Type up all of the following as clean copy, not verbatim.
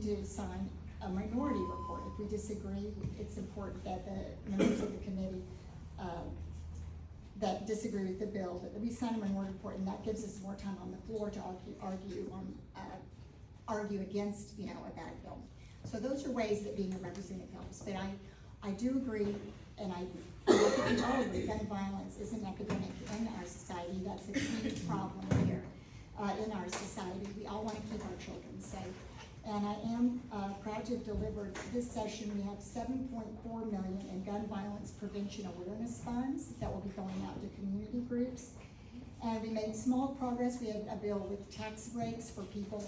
to sign a minority report. If we disagree, it's important that the members of the committee that disagree with the bill, that we sign a minority report, and that gives us more time on the floor to argue against, a bad bill. So those are ways that being a representative helps. But I do agree, and I think we all agree, gun violence is an epidemic in our society. That's a huge problem here in our society. We all want to keep our children safe. And I am proud to have delivered this session. We have $7.4 million in gun violence prevention awareness funds that will be going out to community groups. And we made small progress. We had a bill with tax breaks for people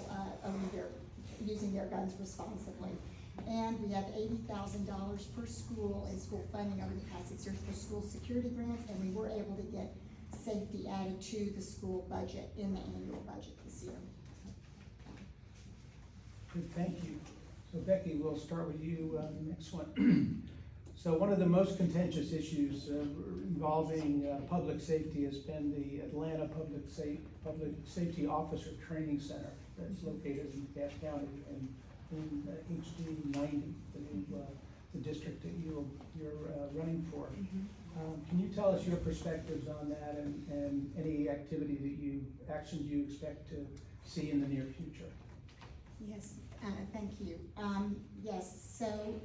using their guns responsibly. And we have $80,000 per school in school funding over the past 6 years for school security grants, and we were able to get safety added to the school budget in the annual budget this year. Good, thank you. So Becky, we'll start with you on the next one. So one of the most contentious issues involving public safety has been the Atlanta Public Safety Officer Training Center that's located in Cache County and in HD 90, the district that you're running for. Can you tell us your perspectives on that and any activity actions you expect to see in the near future? Yes, thank you. Yes, so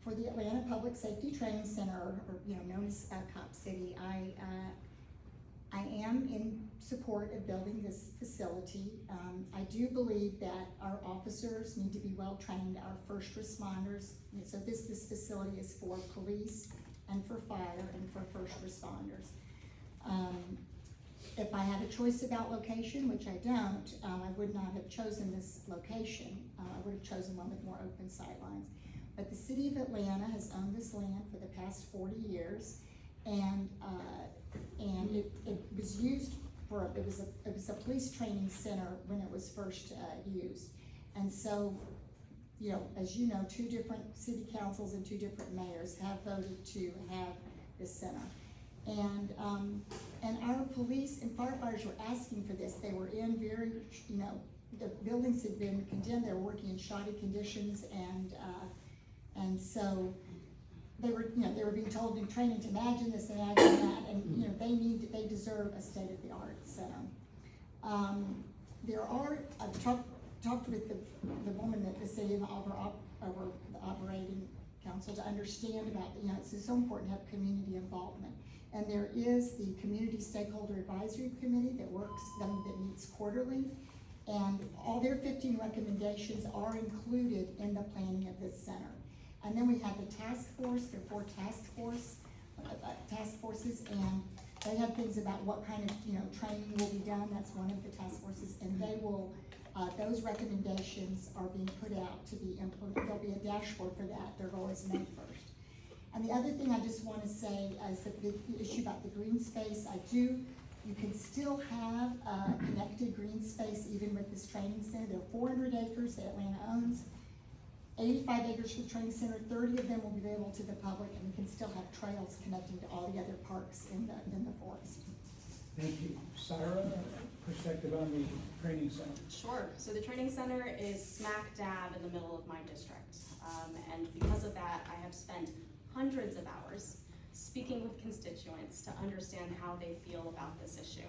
for the Atlanta Public Safety Training Center, or known as Cop City, I am in support of building this facility. I do believe that our officers need to be well trained, our first responders. So this facility is for police and for fire and for first responders. If I had a choice about location, which I don't, I would not have chosen this location. I would have chosen one with more open sightlines. But the city of Atlanta has owned this land for the past 40 years, and it was used for it was a police training center when it was first used. And so, as you know, 2 different city councils and 2 different mayors have voted to have this center. And our police and firefighters were asking for this. They were in very, the buildings had been condemned. They were working in shoddy conditions, and so they were being told in training to imagine this, imagine that, and they deserve a state-of-the-art center. I've talked with the woman at the city over the operating council to understand about, it's so important to have community involvement. And there is the Community Stakeholder Advisory Committee that meets quarterly, and all their 15 recommendations are included in the planning of this center. And then we have the task force. There are 4 task forces, and they have things about what kind of training will be done. That's one of the task forces, and they will. Those recommendations are being put out to be implemented. There'll be a dashboard for that. They're always May 1st. And the other thing I just want to say is that the issue about the green space, you can still have connected green space even with this training center. There are 400 acres that Atlanta owns, 85 acres for the training center, 30 of them will be available to the public, and we can still have trails connecting to all the other parks in the forest. Thank you. Sarah, perspective on the training center? Sure. So the training center is smack dab in the middle of my district. And because of that, I have spent hundreds of hours speaking with constituents to understand how they feel about this issue.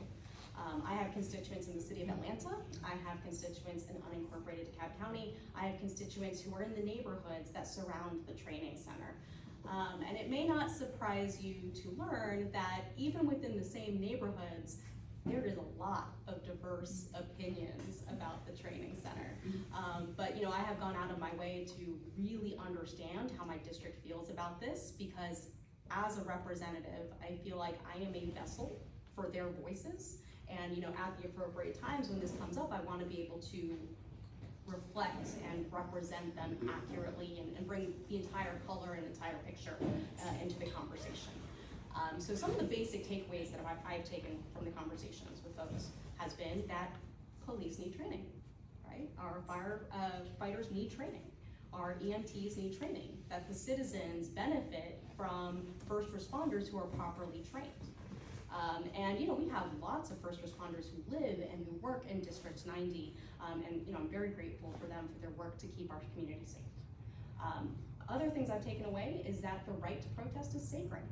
I have constituents in the city of Atlanta. I have constituents in unincorporated DeKalb County. I have constituents who are in the neighborhoods that surround the training center. And it may not surprise you to learn that even within the same neighborhoods, there is a lot of diverse opinions about the training center. But I have gone out of my way to really understand how my district feels about this, because as a representative, I feel like I am a vessel for their voices. And at the appropriate times when this comes up, I want to be able to reflect and represent them accurately and bring the entire color and entire picture into the conversation. So some of the basic takeaways that I've taken from the conversations with folks has been that police need training, right? Our firefighters need training. Our EMTs need training. That the citizens benefit from first responders who are properly trained. And we have lots of first responders who live and who work in District 90, and I'm very grateful for them for their work to keep our community safe. Other things I've taken away is that the right to protest is sacred,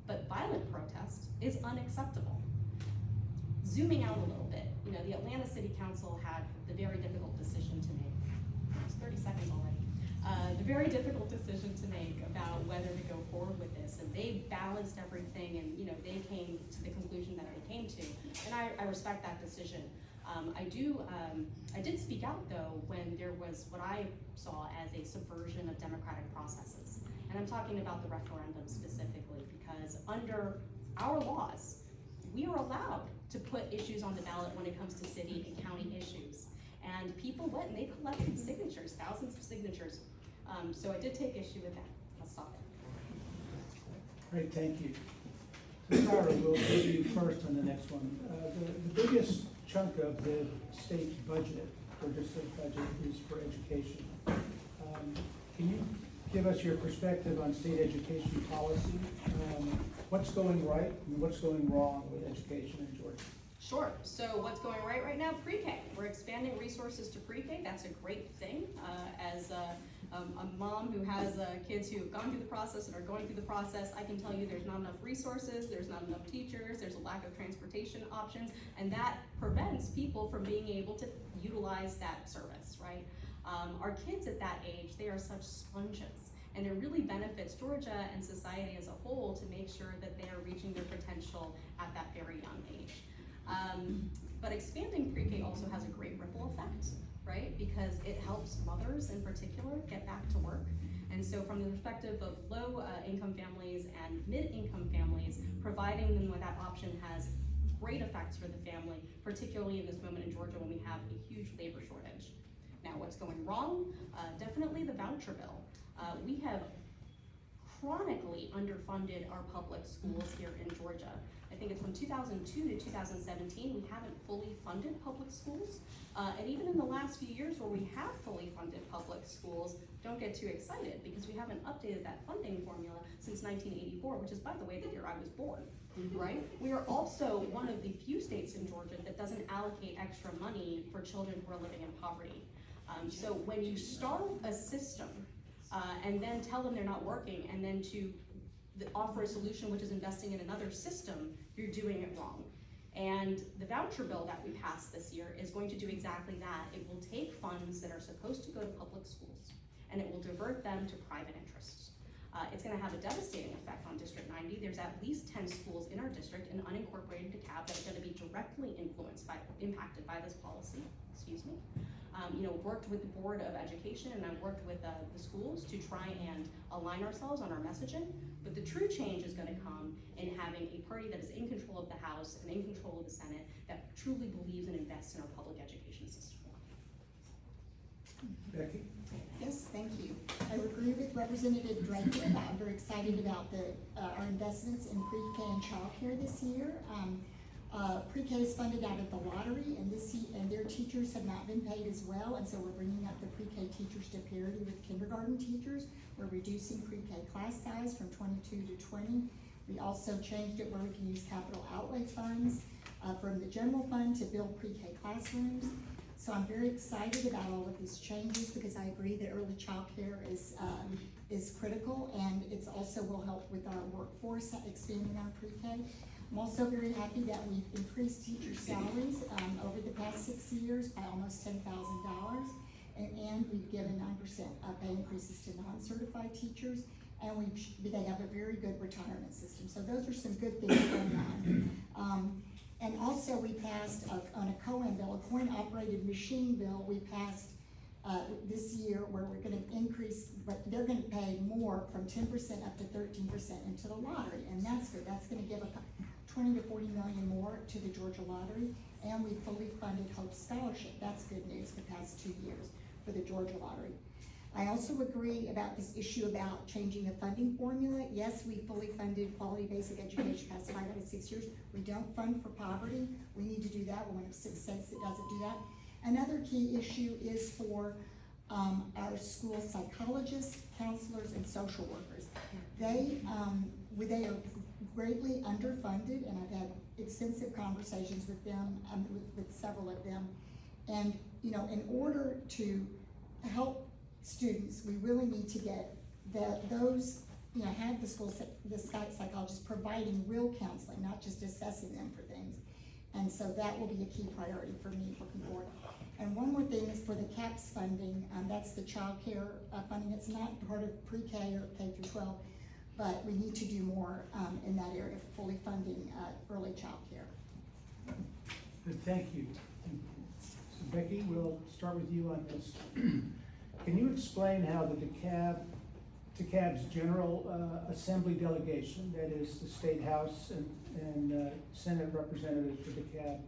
but violent protest is unacceptable. Zooming out a little bit, the Atlanta City Council had the very difficult decision to make. It's 30 seconds already. The very difficult decision to make about whether to go forward with this, and they balanced everything, and they came to the conclusion that they came to, and I respect that decision. I did speak out though when there was what I saw as a subversion of democratic processes, and I'm talking about the referendum specifically, because under our laws, we are allowed to put issues on the ballot when it comes to city and county issues. And people went and they collected signatures, thousands of signatures. So I did take issue with that. I'll stop it. Great, thank you. So Sarah, we'll go to you first on the next one. The biggest chunk of the state budget, or district budget, is for education. Can you give us your perspective on state education policy? What's going right and what's going wrong with education in Georgia? Sure. So what's going right now? Pre-K. We're expanding resources to pre-K. That's a great thing. As a mom who has kids who have gone through the process and are going through the process, I can tell you there's not enough resources, there's not enough teachers, there's a lack of transportation options, and that prevents people from being able to utilize that service, right? Our kids at that age, they are such sponges. And it really benefits Georgia and society as a whole to make sure that they are reaching their potential at that very young age. But expanding pre-K also has a great ripple effect, right? Because it helps mothers in particular get back to work. And so from the perspective of low income families and mid-income families, providing them with that option has great effects for the family, particularly in this moment in Georgia when we have a huge labor shortage. Now, what's going wrong? Definitely the voucher bill. We have chronically underfunded our public schools here in Georgia. I think it's from 2002 to 2017, we haven't fully funded public schools. And even in the last few years where we have fully funded public schools, don't get too excited because we haven't updated that funding formula since 1984, which is, by the way, the year I was born, right? We are also one of the few states in Georgia that doesn't allocate extra money for children who are living in poverty. So when you starve a system and then tell them they're not working and then to offer a solution which is investing in another system, you're doing it wrong. And the voucher bill that we passed this year is going to do exactly that. It will take funds that are supposed to go to public schools and it will divert them to private interests. It's going to have a devastating effect on District 90. There's at least 10 schools in our district and unincorporated DeKalb that are going to be directly impacted by this policy. Excuse me. Worked with the Board of Education and I've worked with the schools to try and align ourselves on our messaging, but the true change is going to come in having a party that is in control of the House and in control of the Senate that truly believes and invests in our public education system. Becky? Yes, thank you. I agree with Representative Draper. I'm very excited about our investments in pre-K and childcare this year. Pre-K is funded out of the lottery, and their teachers have not been paid as well, and so we're bringing up the pre-K teachers to parity with kindergarten teachers. We're reducing pre-K class size from 22 to 20. We also changed it where we can use capital outlay funds from the general fund to build pre-K classrooms. So I'm very excited about all of these changes because I agree that early child care is critical, and it's also will help with our workforce, expanding our pre-K. I'm also very happy that we've increased teacher salaries over the past 6 years by almost $10,000, and we've given 9% pay increases to non-certified teachers, and they have a very good retirement system. So those are some good things going on. And also we passed on a COIN bill, a coin-operated machine bill, we passed this year where we're going to increase, but they're going to pay more from 10% up to 13% into the lottery, and that's good. That's going to give 20 to 40 million more to the Georgia Lottery, and we fully funded Hope Scholarship. That's good news the past 2 years for the Georgia Lottery. I also agree about this issue about changing the funding formula. Yes, we fully funded quality basic education past 5 out of 6 years. We don't fund for poverty. We need to do that. We're one of 6 states that doesn't do that. Another key issue is for our school psychologists, counselors, and social workers. greatly underfunded, and I've had extensive conversations with them, with several of them. And, you know, in order to help students, we really need to get those, you know, have the psychologists providing real counseling, not just assessing them for things. And so that will be a key priority for me looking forward. And one more thing is for the CAPS funding, that's the child care funding. It's not part of pre-K or K through 12, but we need to do more in that area, fully funding early child care. Good, thank you. So Becky, we'll start with you on this. Can you explain how the DeKalb's General Assembly delegation, that is the State House and Senate representatives for DeKalb,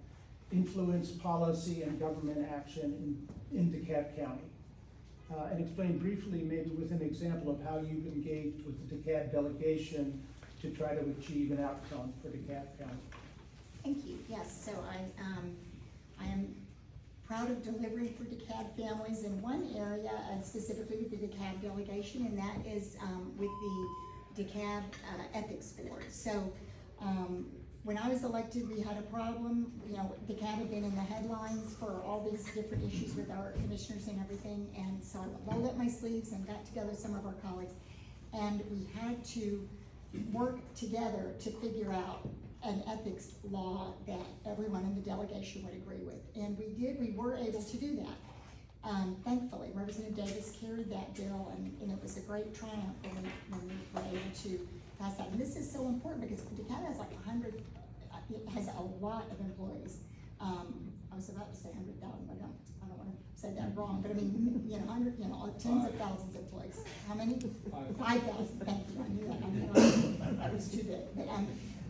influence policy and government action in DeKalb County? And explain briefly, maybe with an example of how you've engaged with the DeKalb delegation to try to achieve an outcome for DeKalb County. Thank you. Yes, so I am proud of delivering for DeKalb families in one area, specifically with the DeKalb delegation, and that is with the DeKalb Ethics Board. So when I was elected, we had a problem. You know, DeKalb had been in the headlines for all these different issues with our commissioners and everything, and so I rolled up my sleeves and got together some of our colleagues, and we had to work together to figure out an ethics law that everyone in the delegation would agree with. And we were able to do that. Thankfully, Representative Davis carried that bill, and it was a great triumph when we were able to pass that. And this is so important because DeKalb has like 100, it has a lot of employees. I was about to say 100,000, but I don't want to say that wrong, but I mean, you know, 100, you know, tens of thousands of employees. How many? 5,000, thank you, I knew that, that was too big.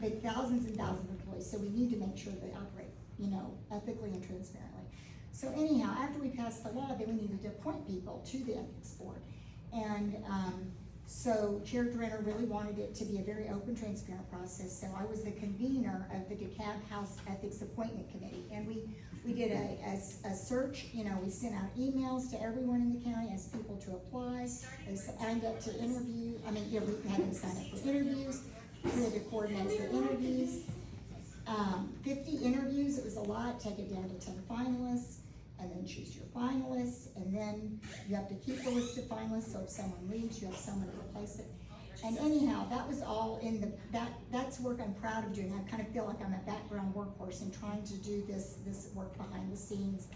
But thousands and thousands of employees, so we need to make sure they operate, you know, ethically and transparently. So anyhow, after we passed the law, then we needed to appoint people to the ethics board. And so Chair Drenner really wanted it to be a very open, transparent process. So I was the convener of the DeKalb House Ethics Appointment Committee. And we did a search, you know, we sent out emails to everyone in the county, asked people to apply. They signed up to interview, I mean, yeah, we had them sign up for interviews. We had to coordinate the interviews. 50 interviews, it was a lot, take it down to 10 finalists, and then choose your finalists, and then you have to keep the list of finalists, so if someone leaves, you have someone to replace it. And anyhow, that was all in that's work I'm proud of doing. I kind of feel like I'm a background workhorse in trying to do this work behind the scenes.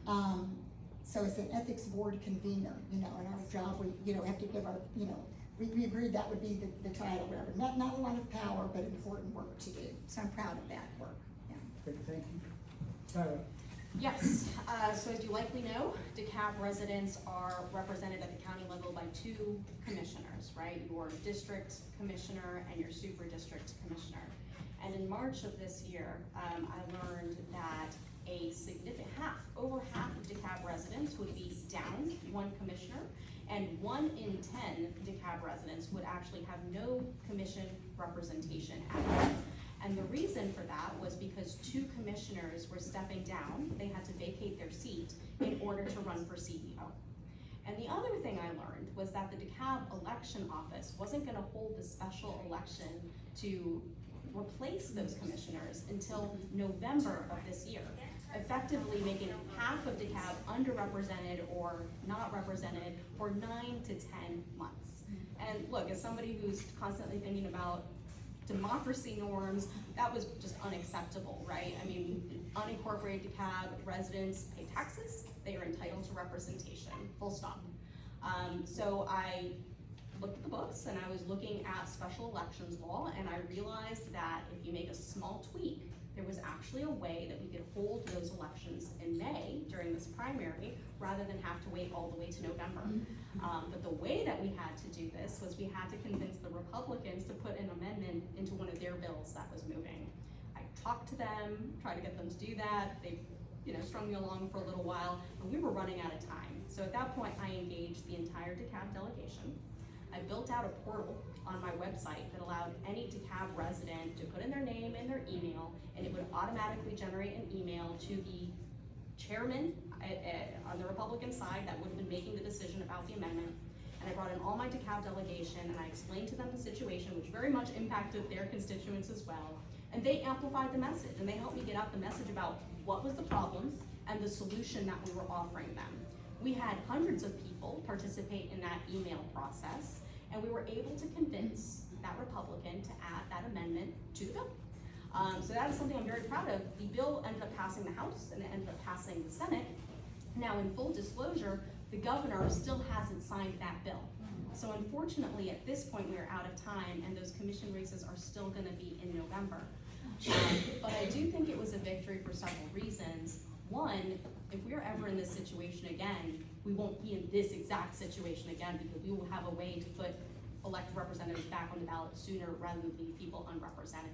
So as an ethics board convener, you know, in our job, we, you know, have to give our, you know, we agreed that would be the title, whatever. Not a lot of power, but important work to do. So I'm proud of that work. Yeah. Great, thank you. Tyra. Yes, so as you likely know, DeKalb residents are represented at the county level by two commissioners, right? Your district commissioner and your super district commissioner. And in March of this year, I learned that a significant over half of DeKalb residents would be down one commissioner, and 1 in 10 DeKalb residents would actually have no commission representation at all. And the reason for that was because 2 commissioners were stepping down. They had to vacate their seat in order to run for CEO. And the other thing I learned was that the DeKalb election office wasn't gonna hold the special election to replace those commissioners until November of this year, effectively making half of DeKalb underrepresented or not represented for 9 to 10 months. And look, as somebody who's constantly thinking about democracy norms, that was just unacceptable, right? I mean, unincorporated DeKalb residents pay taxes, they are entitled to representation, full stop. So I looked at the books and I was looking at special elections law, and I realized that if you make a small tweak, there was actually a way that we could hold those elections in May during this primary rather than have to wait all the way to November. But the way that we had to do this was we had to convince the Republicans to put an amendment into one of their bills that was moving. I talked to them, tried to get them to do that. They, you know, strung me along for a little while, and we were running out of time. So at that point, I engaged the entire DeKalb delegation. I built out a portal on my website that allowed any DeKalb resident to put in their name and their email, and it would automatically generate an email to the chairman on the Republican side that would have been making the decision about the amendment. and I brought in all my DeKalb delegation, and I explained to them the situation, which very much impacted their constituents as well. And they amplified the message, and they helped me get out the message about what was the problem and the solution that we were offering them. We had hundreds of people participate in that email process, and we were able to convince that Republican to add that amendment to the bill. So that is something I'm very proud of. The bill ended up passing the House, and it ended up passing the Senate. Now, in full disclosure, the governor still hasn't signed that bill. So unfortunately, at this point, we are out of time, and those commission races are still gonna be in November. But I do think it was a victory for several reasons. One, if we're ever in this situation again, we won't be in this exact situation again, because we will have a way to put elected representatives back on the ballot sooner rather than leave people unrepresented.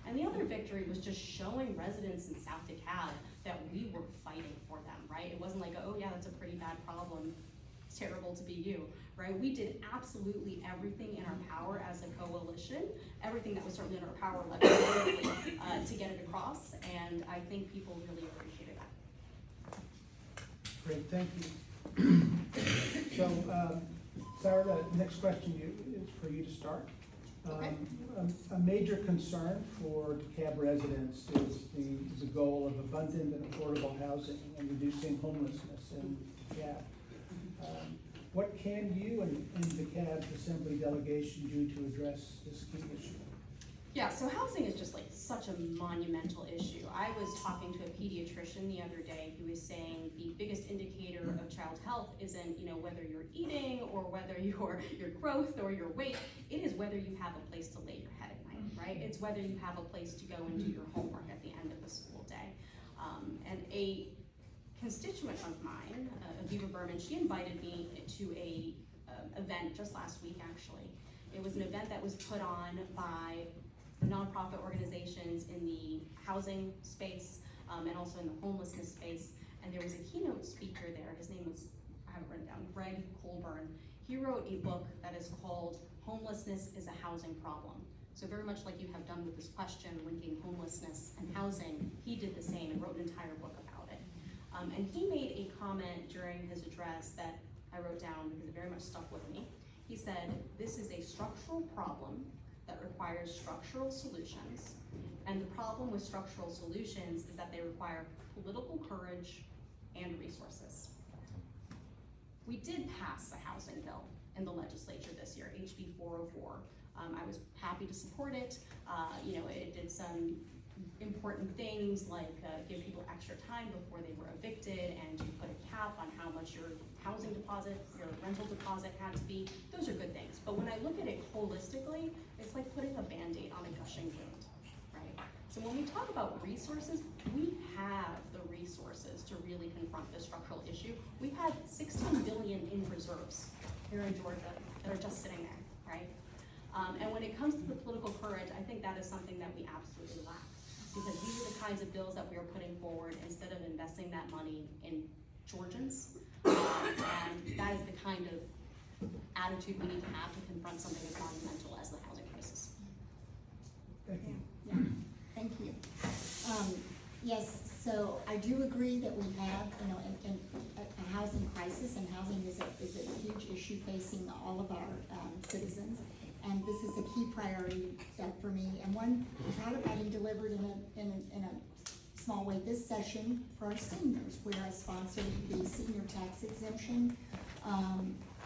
And the other victory was just showing residents in South DeKalb that we were fighting for them, right? It wasn't like, oh yeah, that's a pretty bad problem, it's terrible to be you, right? We did absolutely everything in our power as a coalition, everything that was certainly in our power legislatively to get it across, and I think people really appreciated that. Great, thank you. So, Sarah, the next question is for you to start. Okay. A major concern for DeKalb residents is the goal of abundant and affordable housing and reducing homelessness in DeKalb. What can you and DeKalb's Assembly delegation do to address this key issue? Yeah, so housing is just like such a monumental issue. I was talking to a pediatrician the other day who was saying the biggest indicator of child health isn't, whether you're eating or whether your growth or your weight. It is whether you have a place to lay your head at night, right? It's whether you have a place to go and do your homework at the end of the school day. And a constituent of mine, Aviva Berman, she invited me to a event just last week, actually. It was an event that was put on by nonprofit organizations in the housing space and also in the homelessness space. And there was a keynote speaker there. His name was, I have it written down, Greg Colburn. He wrote a book that is called Homelessness is a Housing Problem. So very much like you have done with this question, linking homelessness and housing, he did the same and wrote an entire book about it. And he made a comment during his address that I wrote down because it very much stuck with me. He said, this is a structural problem that requires structural solutions. And the problem with structural solutions is that they require political courage and resources. We did pass a housing bill in the legislature this year, HB 404. I was happy to support it. It did some important things like give people extra time before they were evicted and to put a cap on how much your housing deposit, your rental deposit had to be. Those are good things. But when I look at it holistically, it's like putting a Band-Aid on a gushing wound, right? So when we talk about resources, we have the resources to really confront this structural issue. We've had $16 billion in reserves here in Georgia that are just sitting there, right? And when it comes to the political courage, I think that is something that we absolutely lack. Because these are the kinds of bills that we are putting forward instead of investing that money in Georgians. And that is the kind of attitude we need to have to confront something as monumental as the housing crisis. Thank you. Yeah, thank you. Yes, so I do agree that we have, a housing crisis, and housing is a huge issue facing all of our citizens. And this is a key priority for me, and one proud of having delivered in a small way this session for our seniors, where I sponsored the senior tax exemption,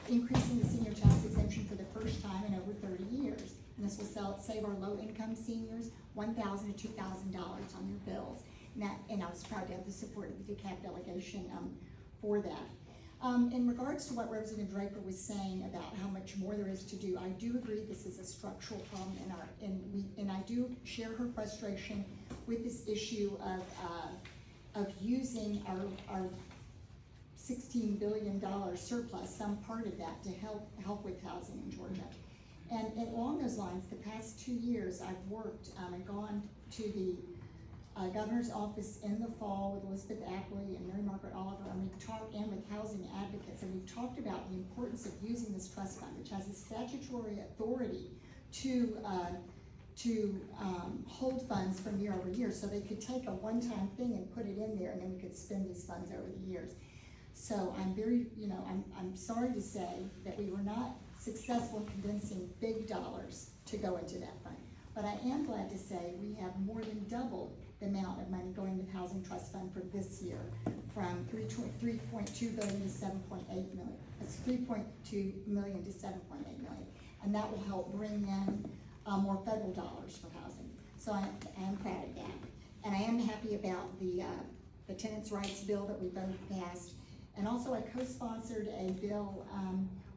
increasing the senior tax exemption for the first time in over 30 years. And this will save our low-income seniors $1,000 to $2,000 on your bills. And I was proud to have the support of the DeKalb delegation for that. In regards to what Representative Draper was saying about how much more there is to do, I do agree this is a structural problem and I do share her frustration with this issue of using our $16 billion surplus, some part of that, to help with housing in Georgia. And along those lines, the past 2 years, I've worked and gone to the governor's office in the fall with Elizabeth Ackley and Mary Margaret Oliver, and we've talked, and with housing advocates, and we've talked about the importance of using this trust fund, which has the statutory authority to hold funds from year over year, so they could take a one-time thing and put it in there, and then we could spend these funds over the years. So I'm very, I'm I'm sorry to say that we were not successful in convincing big dollars to go into that fund. But I am glad to say we have more than doubled the amount of money going to the Housing Trust Fund for this year, from 3.2 billion to 7.8 million. It's 3.2 million to 7.8 million. And that will help bring in more federal dollars for housing. So I am proud of that. And I am happy about the tenants' rights bill that we both passed. And also I co-sponsored a bill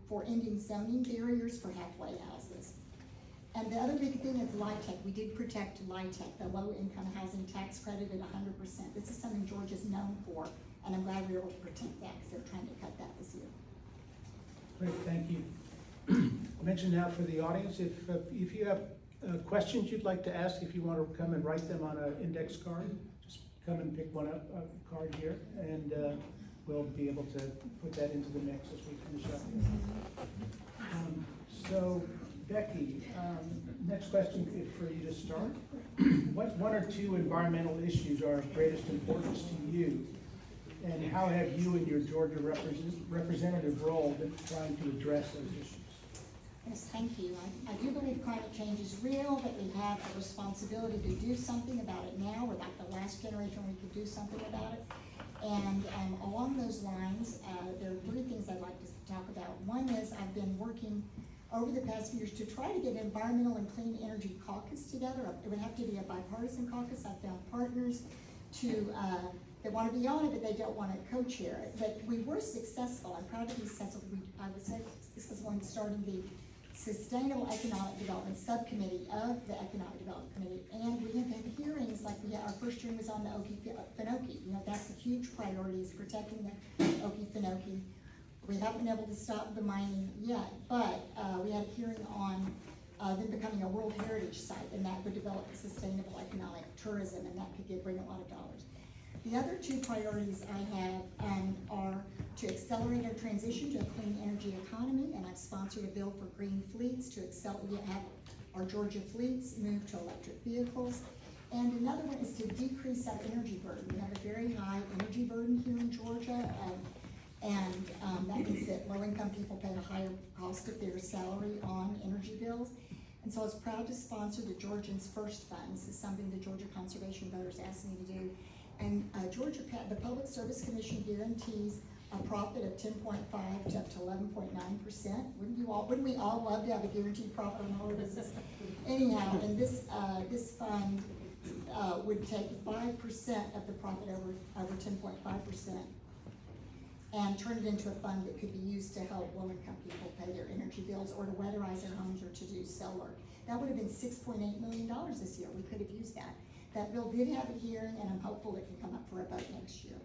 for ending zoning barriers for halfway houses. And the other big thing is LIHTC. We did protect LIHTC, the low-income housing tax credit at 100%. This is something Georgia's known for, and I'm glad we were able to protect that because they're trying to cut that this year. Great, thank you. I mentioned now for the audience, if you have questions you'd like to ask, if you want to come and write them on an index card, just come and pick one up, a card here, and we'll be able to put that into the mix as we finish up. So, Becky, next question is for you to start. What one or two environmental issues are of greatest importance to you, and how have you in your Georgia representative role been trying to address those issues? Yes, thank you. I do believe climate change is real, that we have a responsibility to do something about it now. We're like the last generation we could do something about it. And along those lines, there are three things I'd like to talk about. One is I've been working over the past few years to try to get an environmental and clean energy caucus together. It would have to be a bipartisan caucus. I've found partners that want to be on it, but they don't want to co-chair it. But we were successful. I'm proud to be successful. I was successful in starting the Sustainable Economic Development Subcommittee of the Economic Development Committee. And we have had hearings, like our first hearing was on the Okefenokee. You know, that's a huge priority, is protecting the Okefenokee. We haven't been able to stop the mining yet, but we had a hearing on them becoming a World Heritage Site, and that would develop sustainable economic tourism, and that could bring a lot of dollars. The other two priorities I have are to accelerate our transition to a clean energy economy, and I've sponsored a bill for green fleets to have our Georgia fleets move to electric vehicles. And another one is to decrease our energy burden. We have a very high energy burden here in Georgia. And that means that low-income people pay a higher cost of their salary on energy bills. And so I was proud to sponsor the Georgians First Fund. This is something the Georgia Conservation Voters asked me to do. And the Public Service Commission guarantees a profit of 10.5 to up to 11.9%. Wouldn't we all love to have a guaranteed profit on all of this? Anyhow, and this fund would take 5% of the profit over 10.5%. and turn it into a fund that could be used to help low-income people pay their energy bills or to weatherize their homes or to do solar. That would have been $6.8 million this year. We could have used that. That bill did have a hearing, and I'm hopeful it can come up for a vote next year.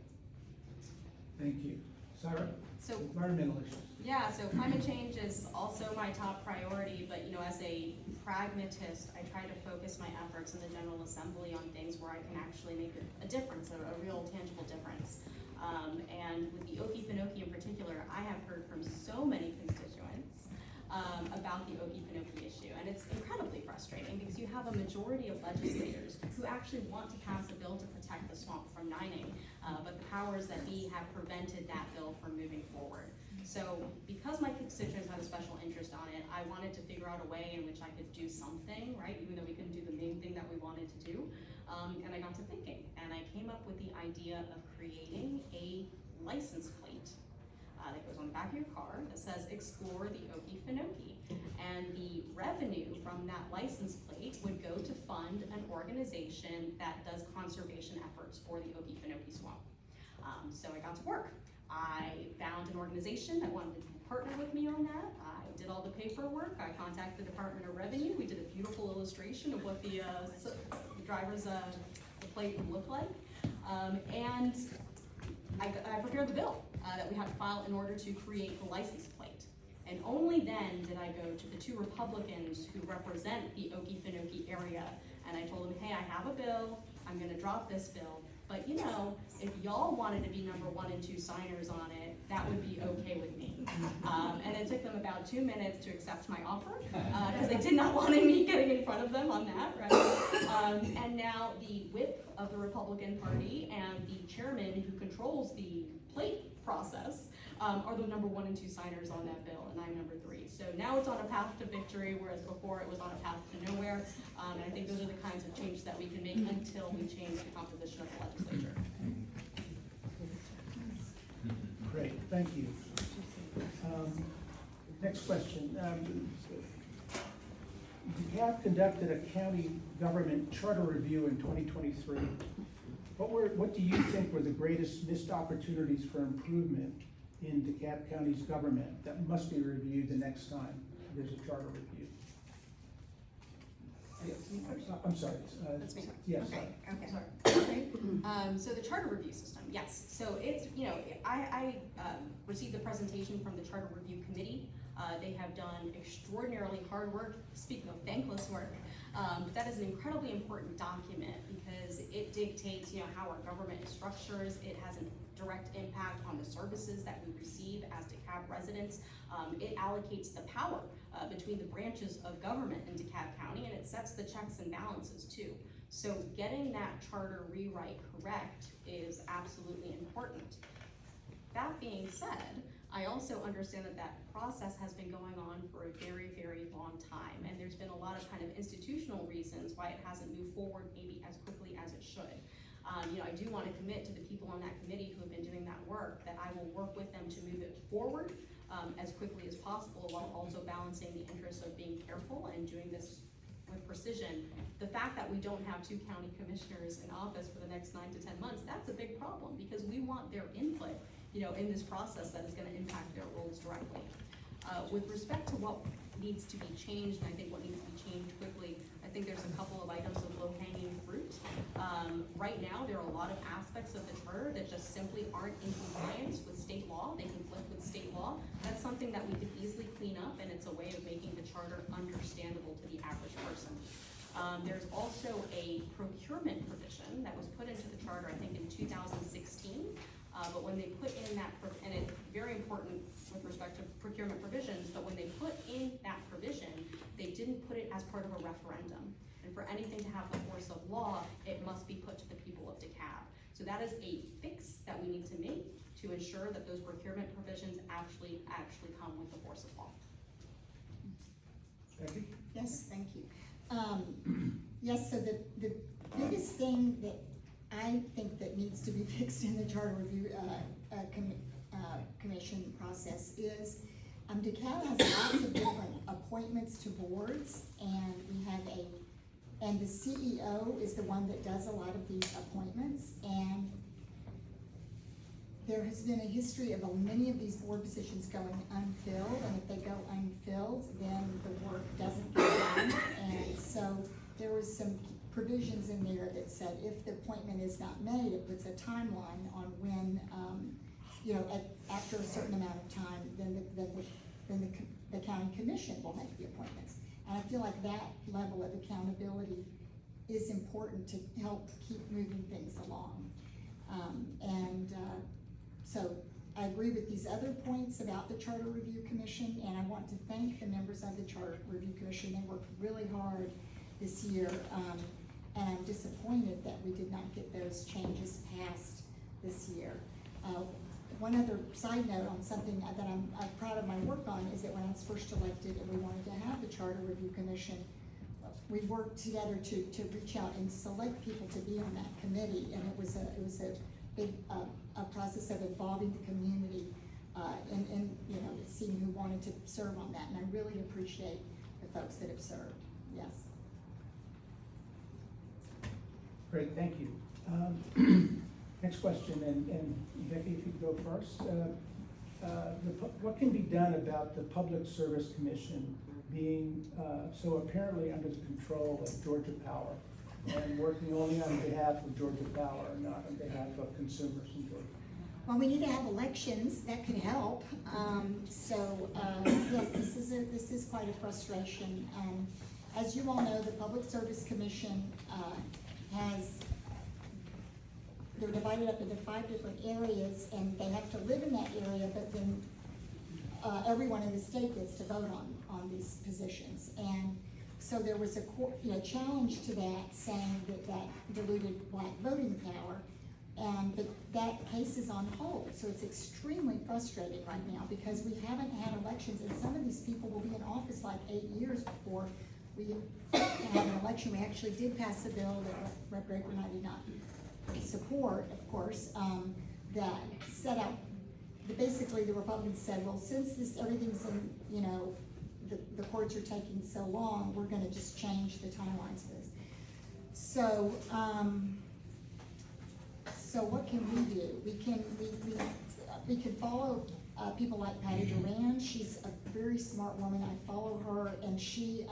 Thank you. Sarah? So, environmental issues. yeah, so climate change is also my top priority, but as a pragmatist, I try to focus my efforts in the General Assembly on things where I can actually make a difference, a real tangible difference. And with the Okefenokee in particular, I have heard from so many constituents about the Okefenokee issue, and it's incredibly frustrating because you have a majority of legislators who actually want to pass a bill to protect the swamp from mining, but the powers that be have prevented that bill from moving forward. So because my constituents had a special interest on it, I wanted to figure out a way in which I could do something, right, even though we couldn't do the main thing that we wanted to do. And I got to thinking, and I came up with the idea of creating a license plate that goes on the back of your car that says "Explore the Okefenokee," and the revenue from that license plate would go to fund an organization that does conservation efforts for the Okefenokee swamp. So I got to work. I found an organization that wanted to partner with me on that. I did all the paperwork. I contacted the Department of Revenue. We did a beautiful illustration of what the driver's the plate would look like. And I prepared the bill that we had to file in order to create the license plate. And only then did I go to the two Republicans who represent the Okefenokee area, and I told them, hey, I have a bill. I'm going to drop this bill. But if y'all wanted to be number 1 and 2 signers on it, that would be okay with me. And it took them about 2 minutes to accept my offer, because they did not want me getting in front of them on that, right? And now the whip of the Republican Party and the chairman who controls the plate process are the number 1 and 2 signers on that bill, and I'm number 3. So now it's on a path to victory, whereas before it was on a path to nowhere. And I think those are the kinds of changes that we can make until we change the composition of the legislature. Great, thank you. Next question. DeKalb conducted a county government charter review in 2023. What do you think were the greatest missed opportunities for improvement in DeKalb County's government that must be reviewed the next time there's a charter review? I'm sorry. That's me. Yes. Okay. Sorry. So the charter review system, yes. So it's, I received the presentation from the Charter Review Committee. They have done extraordinarily hard work, speaking of thankless work. But that is an incredibly important document because it dictates, how our government is structured. It has a direct impact on the services that we receive as DeKalb residents. It allocates the power between the branches of government in DeKalb County, and it sets the checks and balances too. So getting that charter rewrite correct is absolutely important. That being said, I also understand that that process has been going on for a very, very long time, and there's been a lot of kind of institutional reasons why it hasn't moved forward maybe as quickly as it should. I do want to commit to the people on that committee who have been doing that work that I will work with them to move it forward as quickly as possible, while also balancing the interests of being careful and doing this with precision. The fact that we don't have 2 county commissioners in office for the next 9 to 10 months, that's a big problem because we want their input, in this process that is going to impact their roles directly. With respect to what needs to be changed, and I think what needs to be changed quickly, I think there's a couple of items of low-hanging fruit. Right now, there are a lot of aspects of the charter that just simply aren't in compliance with state law. They conflict with state law. That's something that we could easily clean up, and it's a way of making the charter understandable to the average person. There's also a procurement provision that was put into the charter, I think, in 2016. But when they put in that, and it's very important with respect to procurement provisions, but when they put in that provision, they didn't put it as part of a referendum. And for anything to have the force of law, it must be put to the people of DeKalb. So that is a fix that we need to make to ensure that those procurement provisions actually come with the force of law. Becky? Yes, thank you. Yes, so the biggest thing that I think that needs to be fixed in the Charter Review Commission process is DeKalb has lots of different appointments to boards, and we have and the CEO is the one that does a lot of these appointments, and there has been a history of many of these board positions going unfilled, and if they go unfilled, then the work doesn't get done. And so there was some provisions in there that said if the appointment is not made, it puts a timeline on when, after a certain amount of time, then the county commission will make the appointments. And I feel like that level of accountability is important to help keep moving things along. So I agree with these other points about the Charter Review Commission, and I want to thank the members of the Charter Review Commission. They worked really hard this year, and I'm disappointed that we did not get those changes passed this year. One other side note on something that I'm proud of my work on is that when I was first elected and we wanted to have the Charter Review Commission, we worked together to reach out and select people to be on that committee, and it was a big process of involving the community and seeing who wanted to serve on that, and I really appreciate the folks that have served. Yes. Great, thank you. Next question, and Becky, if you could go first. What can be done about the Public Service Commission being so apparently under the control of Georgia Power and working only on behalf of Georgia Power, not on behalf of consumers in Georgia? Well, we need to have elections that could help. Yes, this is quite a frustration. As you all know, the Public Service Commission they're divided up into 5 different areas, and they have to live in that area, but then everyone in the state gets to vote on these positions. And so there was a challenge to that, saying that diluted black voting power. but that case is on hold, so it's extremely frustrating right now, because we haven't had elections, and some of these people will be in office like 8 years before we have an election. We actually did pass a bill that Rep. Draper and I did not support, of course, that set out, basically the Republicans said, well, since everything's in, the courts are taking so long, we're gonna just change the timelines of this. So, so what can we do? We can follow people like Patty Duran. She's a very smart woman. I follow her, and she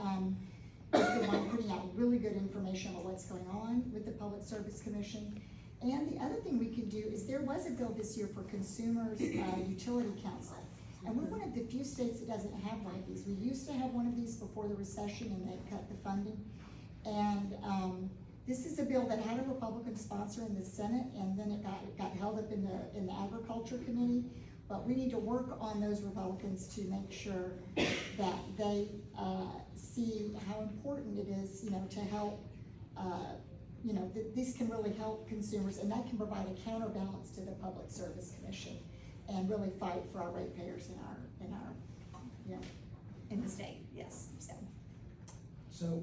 is the one putting out really good information on what's going on with the Public Service Commission. And the other thing we could do is, there was a bill this year for Consumers Utility Council. And we're one of the few states that doesn't have one of these. We used to have one of these before the recession, and they cut the funding. And this is a bill that had a Republican sponsor in the Senate, and then it got held up in the Agriculture Committee. But we need to work on those Republicans to make sure that they see how important it is, to help, that this can really help consumers, and that can provide a counterbalance to the Public Service Commission, and really fight for our ratepayers in the state. Yes. So,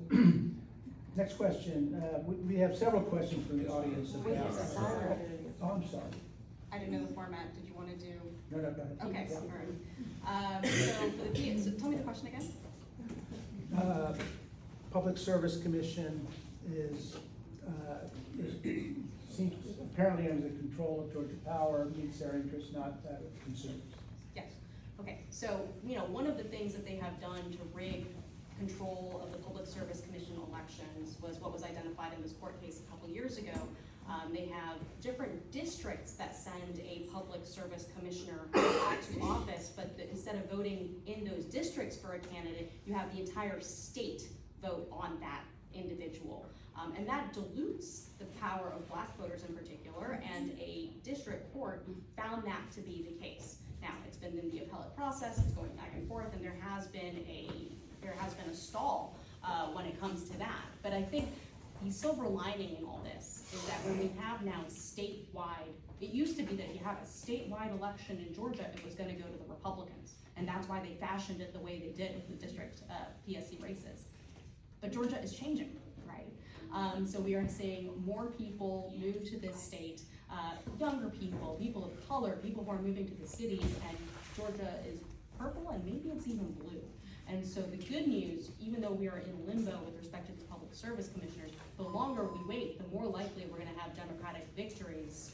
next question. We have several questions from the audience about. Oh, I'm sorry. I didn't know the format. Did you want to do? No, go ahead. Okay, so, all right. So tell me the question again. Public Service Commission is seems apparently under the control of Georgia Power, meets their interests, not that of consumers. Yes. Okay, so, one of the things that they have done to rig control of the Public Service Commission elections was what was identified in this court case a couple years ago. They have different districts that send a public service commissioner to office, but instead of voting in those districts for a candidate, you have the entire state vote on that individual. And that dilutes the power of Black voters in particular, and a district court found that to be the case. Now, it's been in the appellate process, it's going back and forth, and there has been a stall when it comes to that. But I think the silver lining in all this is that when we have now statewide, it used to be that if you have a statewide election in Georgia, it was gonna go to the Republicans. And that's why they fashioned it the way they did with the district PSC races. But Georgia is changing, right? So we are seeing more people move to this state, younger people, people of color, people who are moving to the cities, and Georgia is purple, and maybe it's even blue. And so the good news, even though we are in limbo with respect to the public service commissioners, the longer we wait, the more likely we're gonna have Democratic victories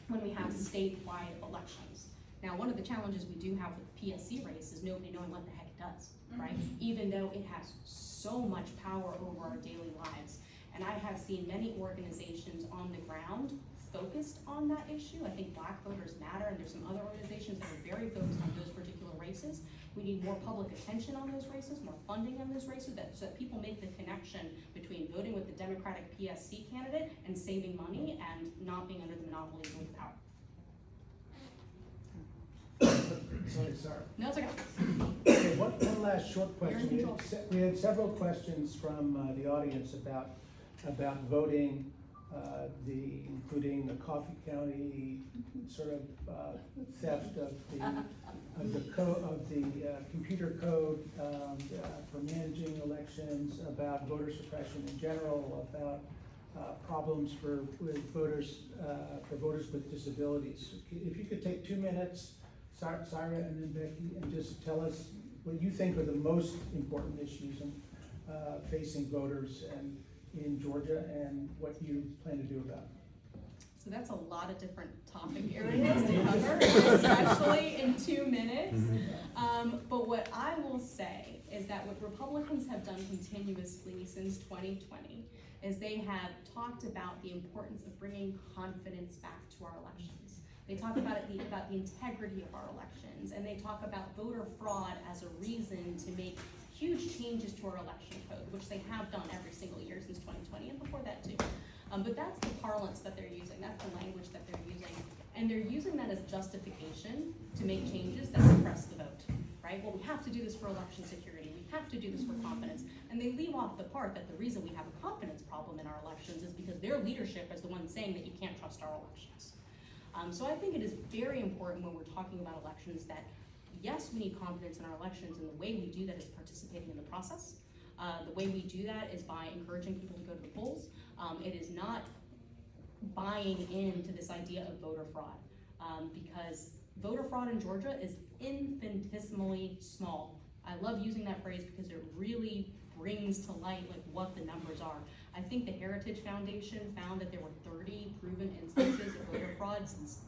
when we have statewide elections. Now, one of the challenges we do have with the PSC race is nobody knowing what the heck it does, right? Even though it has so much power over our daily lives. And I have seen many organizations on the ground focused on that issue. I think Black voters matter, and there's some other organizations that are very focused on those particular races. We need more public attention on those races, more funding on those races, so that people make the connection between voting with the Democratic PSC candidate and saving money and not being under the monopoly of Georgia Power. Sorry. No, it's okay. Okay, one last short You're in question. control. We had several questions from the audience about voting, including the Coffee County sort of theft of the computer code for managing elections, about voter suppression in general, about problems for voters with disabilities. If you could take 2 minutes, Syra and then Becky, and just tell us what you think are the most important issues facing voters in Georgia, and what you plan to do about it. So that's a lot of different topic areas to cover, especially in 2 minutes. But what I will say is that what Republicans have done continuously since 2020 is they have talked about the importance of bringing confidence back to our elections. They talk about the integrity of our elections, and they talk about voter fraud as a reason to make huge changes to our election code, which they have done every single year since 2020, and before that too. But that's the parlance that they're using, that's the language that they're using, and they're using that as justification to make changes that suppress the vote, right? right? Well, we have to do this for election security, we have to do this for confidence, and they leave off the part that the reason we have a confidence problem in our elections is because their leadership is the one saying that you can't trust our elections. So I think it is very important when we're talking about elections that, yes, we need confidence in our elections, and the way we do that is participating in the process. The way we do that is by encouraging people to go to the polls. It is not buying into this idea of voter fraud, because voter fraud in Georgia is infinitesimally small. I love using that phrase because it really brings to light like what the numbers are. I think the Heritage Foundation found that there were 30 proven instances of voter fraud since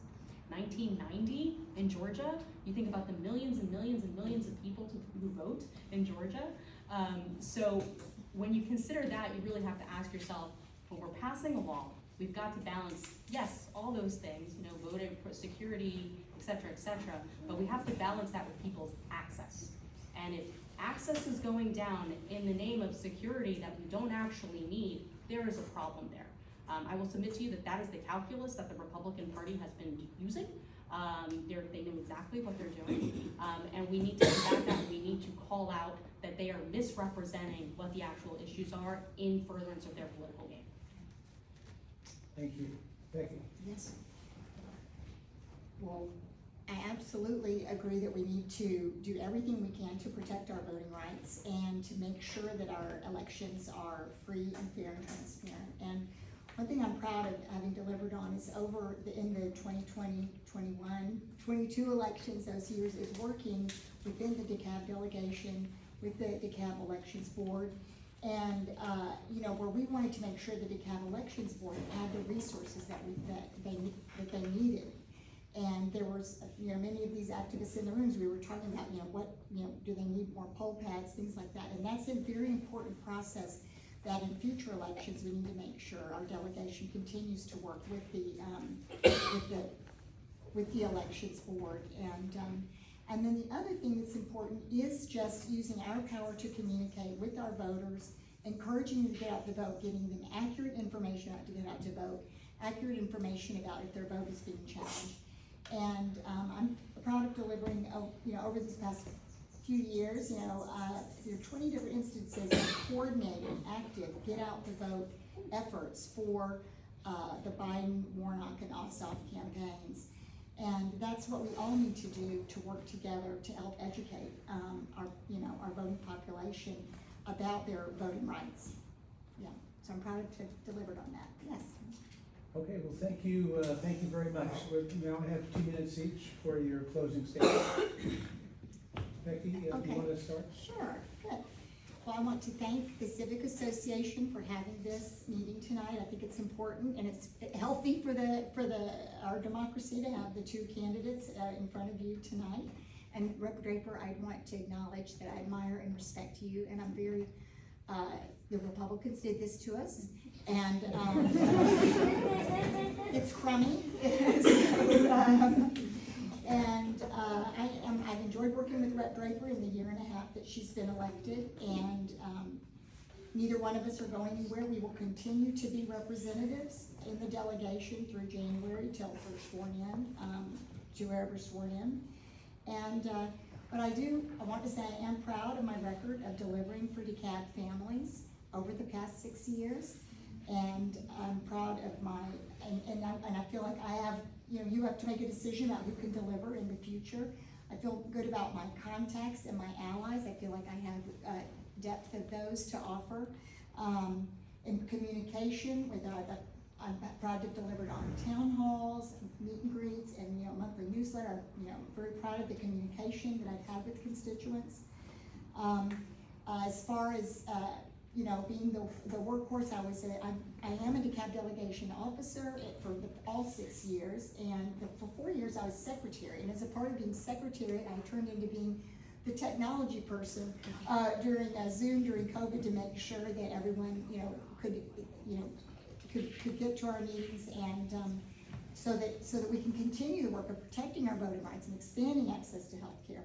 1990 in Georgia. You think about the millions and millions and millions of people who vote in Georgia. So when you consider that, you really have to ask yourself, when we're passing a law, we've got to balance, yes, all those things, you know, voting, security, et cetera, but we have to balance that with people's access. And if access is going down in the name of security that we don't actually need, there is a problem there. I will submit to you that that is the calculus that the Republican Party has been using. They know exactly what they're doing, and we need to combat that. We need to call out that they are misrepresenting what the actual issues are in furtherance of their political game. Thank you. Becky? Yes. Well, I absolutely agree that we need to do everything we can to protect our voting rights and to make sure that our elections are free and fair and transparent. And one thing I'm proud of having delivered on is in the 2020, 21, 22 elections, those years, is working within the DeKalb delegation, with the DeKalb Elections Board, and you know, where we wanted to make sure the DeKalb Elections Board had the resources that they needed. And there was, you know, many of these activists in the rooms, we were talking about, you know, do they need more poll pads, things like that. And that's a very important process that in future elections, we need to make sure our delegation continues to work with the elections board. And then the other thing that's important is just using our power to communicate with our voters, encouraging them to get out to vote, giving them accurate information to get out to vote, accurate information about if their vote is being challenged. And I'm proud of delivering, you know, over these past few years, you know, there are 20 different instances of coordinated, active, get out the vote efforts for the Biden, Warnock, and Ossoff campaigns. And that's what we all need to do to work together to help educate our voting population about their voting rights. Yeah, so I'm proud to have delivered on that. Yes. Okay, well, thank you very much. We now have 2 minutes each for your closing statement. Becky, do you want to start? Sure, good. Well, I want to thank the Civic Association for having this meeting tonight. I think it's important and it's healthy for our democracy to have the 2 candidates in front of you tonight. And Rep. Draper, I want to acknowledge that I admire and respect you, and I'm very, the Republicans did this to us, and it's crummy. I've enjoyed working with Rep. Draper in the 1.5 years that she's been elected, and neither one of us are going anywhere. We will continue to be representatives in the delegation through January till we're sworn in, to wherever sworn in. And but I want to say I am proud of my record of delivering for DeKalb families over the past 6 years, and I'm proud of and I feel like I have. You know, you have to make a decision about who can deliver in the future. I feel good about my contacts and my allies. I feel like I have depth of those to offer. In communication, I'm proud to have delivered on town halls, meet and greets, and monthly newsletter. I'm very proud of the communication that I've had with constituents. As far as being the workhorse, I am a DeKalb delegation officer for all 6 years, and for 4 years I was secretary. And as a part of being secretary, I turned into being the technology person during Zoom during COVID to make sure that everyone could get to our meetings, and so that we can continue the work of protecting our voting rights and expanding access to health care.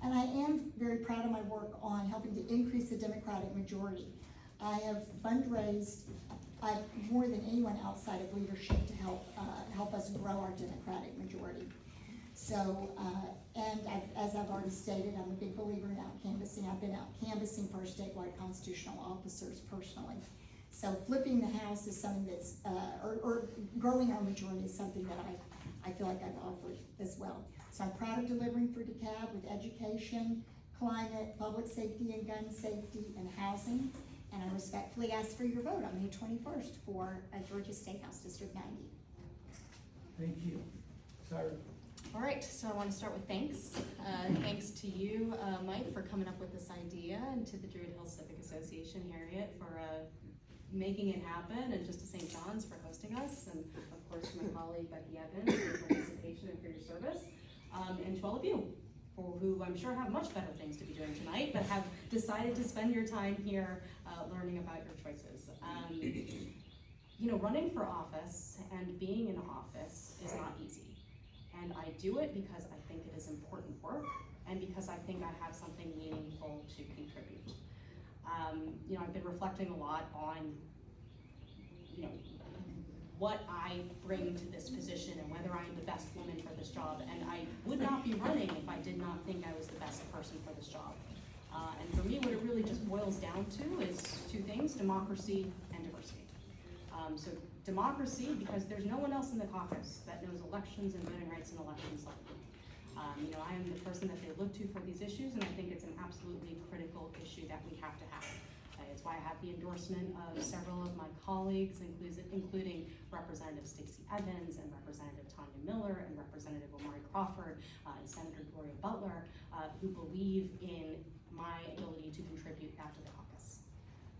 And I am very proud of my work on helping to increase the Democratic majority. I have fundraised more than anyone outside of leadership to help us grow our Democratic majority. So, and as I've already stated, I'm a big believer in out canvassing. I've been out canvassing for our statewide constitutional officers personally. So flipping the House is something that's, or growing our majority is something that I feel like I've offered as well. So I'm proud of delivering for DeKalb with education, climate, public safety and gun safety, and housing. And I respectfully ask for your vote on May 21st for Georgia State House District 90. Thank you. Sarah? All right, so I want to start with thanks. Thanks to you, Mike, for coming up with this idea, and to the Druid Hills Civic Association, Harriet, for making it happen, and just to St. John's for hosting us, and of course to my colleague Becky Evans for your participation and for your service, and to all of you, who I'm sure have much better things to be doing tonight, but have decided to spend your time here learning about your choices. You know, running for office and being in office is not easy. And I do it because I think it is important work, and because I think I have something meaningful to contribute. You know, I've been reflecting a lot on, you know, what I bring to this position and whether I am the best woman for this job. And I would not be running if I did not think I was the best person for this job. And for me, what it really just boils down to is two things: democracy and diversity. So democracy, because there's no one else in the caucus that knows elections and voting rights and elections like me. You know, I am the person that they look to for these issues, and I think it's an absolutely critical issue that we have to have. It's why I have the endorsement of several of my colleagues, including Representative Stacey Evans and Representative Tanya Miller and Representative Omari Crawford and Senator Gloria Butler, who believe in my ability to contribute after the caucus.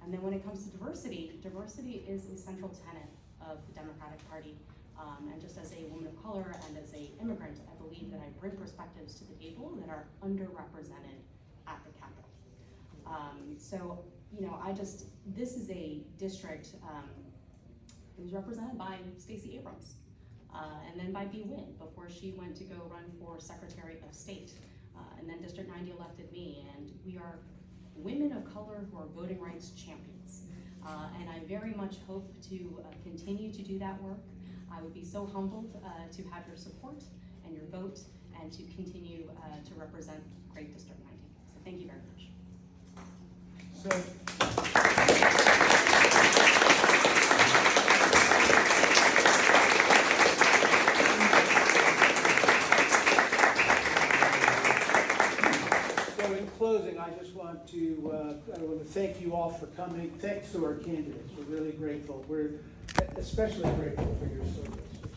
And then when it comes to diversity, diversity is a central tenet of the Democratic Party. And just as a woman of color and as an immigrant, I believe that I bring perspectives to the table that are underrepresented at the Capitol. So, you know, this is a district, it was represented by Stacey Abrams, and then by Bee Wynn before she went to go run for Secretary of State. And then District 90 elected me, and we are women of color who are voting rights champions. And I very much hope to continue to do that work. I would be so humbled to have your support and your vote, and to continue to represent great District 90. So thank you very much. So in closing, I just want to thank you all for coming. Thanks to our candidates. We're really grateful. We're especially grateful for your service.